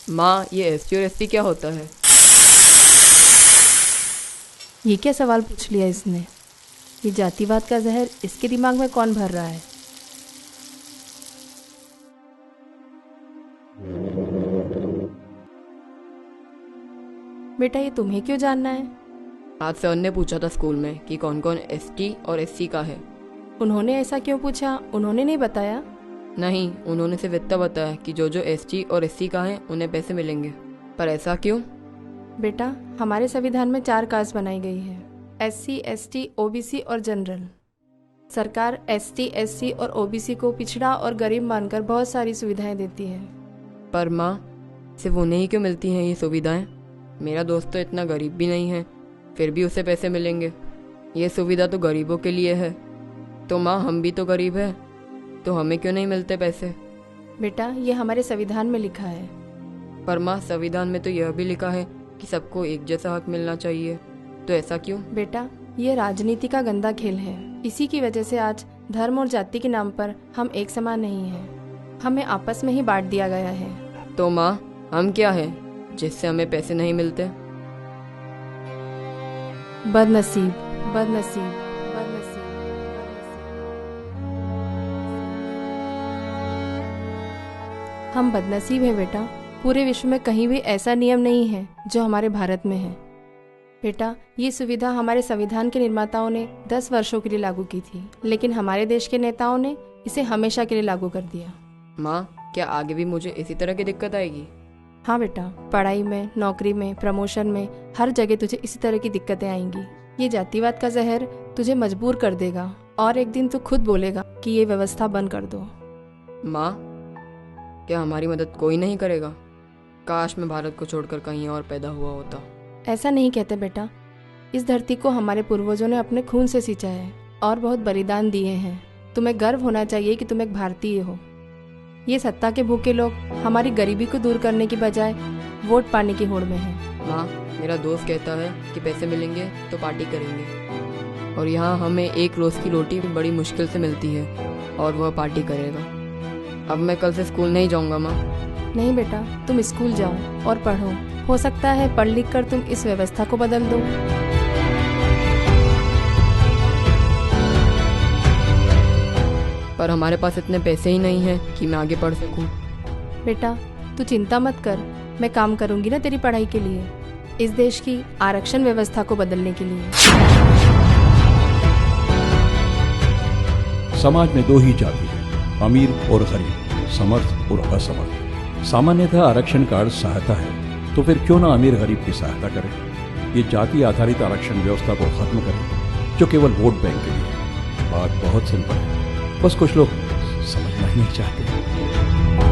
माँ, ये एसटी और एसटी क्या होता है? ये क्या सवाल पूछ लिया इसने। ये जातिवाद का जहर इसके दिमाग में कौन भर रहा है? बेटा, ये तुम्हें क्यों जानना है? आज सर ने पूछा था स्कूल में कि कौन कौन एसटी और एससी का है। उन्होंने ऐसा क्यों पूछा? उन्होंने नहीं बताया? नहीं, उन्होंने सिर्फ इतना बताया कि जो जो एसटी और एससी का है उन्हें पैसे मिलेंगे। पर ऐसा क्यों? बेटा, हमारे संविधान में 4 कास्ट बनाई गई है, एससी, एसटी, ओबीसी और जनरल। सरकार एसटी, एससी और ओबीसी को पिछड़ा और गरीब मानकर बहुत सारी सुविधाएं देती है। पर माँ, सिर्फ उन्हें ही क्यों मिलती हैं ये सुविधाएं? मेरा दोस्त तो इतना गरीब भी नहीं है, फिर भी उसे पैसे मिलेंगे। ये सुविधा तो गरीबों के लिए है। तो माँ, हम भी तो गरीब हैं, तो हमें क्यों नहीं मिलते पैसे? बेटा, ये हमारे संविधान में लिखा है। पर माँ, संविधान में तो यह भी लिखा है कि सबको एक जैसा हक मिलना चाहिए। तो ऐसा क्यों? बेटा, ये राजनीति का गंदा खेल है। इसी की वजह से आज धर्म और जाति के नाम पर हम एक समान नहीं हैं। हमें आपस में ही बांट दिया गया है। तो माँ, हम क्या हैं जिससे हमें पैसे नहीं मिलते? बदनसीब, बदनसीब, बदनसीब। हम बदनसीब हैं बेटा। पूरे विश्व में कहीं भी ऐसा नियम नहीं है जो हमारे भारत में है। बेटा, ये सुविधा हमारे संविधान के निर्माताओं ने 10 वर्षों के लिए लागू की थी, लेकिन हमारे देश के नेताओं ने इसे हमेशा के लिए लागू कर दिया। माँ, क्या आगे भी मुझे इसी तरह की दिक्कत आएगी? हाँ बेटा, पढ़ाई में, नौकरी में, प्रमोशन में, हर जगह तुझे इसी तरह की दिक्कतें आएंगी। ये जातिवाद का जहर तुझे मजबूर कर देगा और एक दिन तू खुद बोलेगा कि ये व्यवस्था बंद कर दो। माँ, क्या हमारी मदद कोई नहीं करेगा? काश मैं भारत को छोड़कर कहीं और पैदा हुआ होता। ऐसा नहीं कहते बेटा। इस धरती को हमारे पूर्वजों ने अपने खून से सींचा है और बहुत बलिदान दिए हैं। तुम्हें गर्व होना चाहिए कि तुम एक भारतीय हो। ये सत्ता के भूखे लोग हमारी गरीबी को दूर करने की बजाय वोट पाने की होड़ में हैं। माँ, मेरा दोस्त कहता है कि पैसे मिलेंगे तो पार्टी करेंगे, और यहाँ हमें एक रोज़ की रोटी बड़ी मुश्किल से मिलती है और वह पार्टी करेगा। अब मैं कल से स्कूल नहीं जाऊँगा माँ। नहीं बेटा, तुम स्कूल जाओ और पढ़ो। हो सकता है पढ़ लिख कर तुम इस व्यवस्था को बदल दो। पर हमारे पास इतने पैसे ही नहीं हैं कि मैं आगे पढ़ सकूं। बेटा, तू चिंता मत कर। मैं काम करूंगी ना तेरी पढ़ाई के लिए, इस देश की आरक्षण व्यवस्था को बदलने के लिए। समाज में 2 ही जाति है, अमीर और गरीब, समर्थ और असमर्थ। सामान्यतः आरक्षण कार्ड सहायता है, तो फिर क्यों ना अमीर गरीब की सहायता करें। ये जाति आधारित आरक्षण व्यवस्था को खत्म करें जो केवल वोट बैंक के लिए। बात बहुत सिंपल है, बस कुछ लोग समझना ही नहीं चाहते।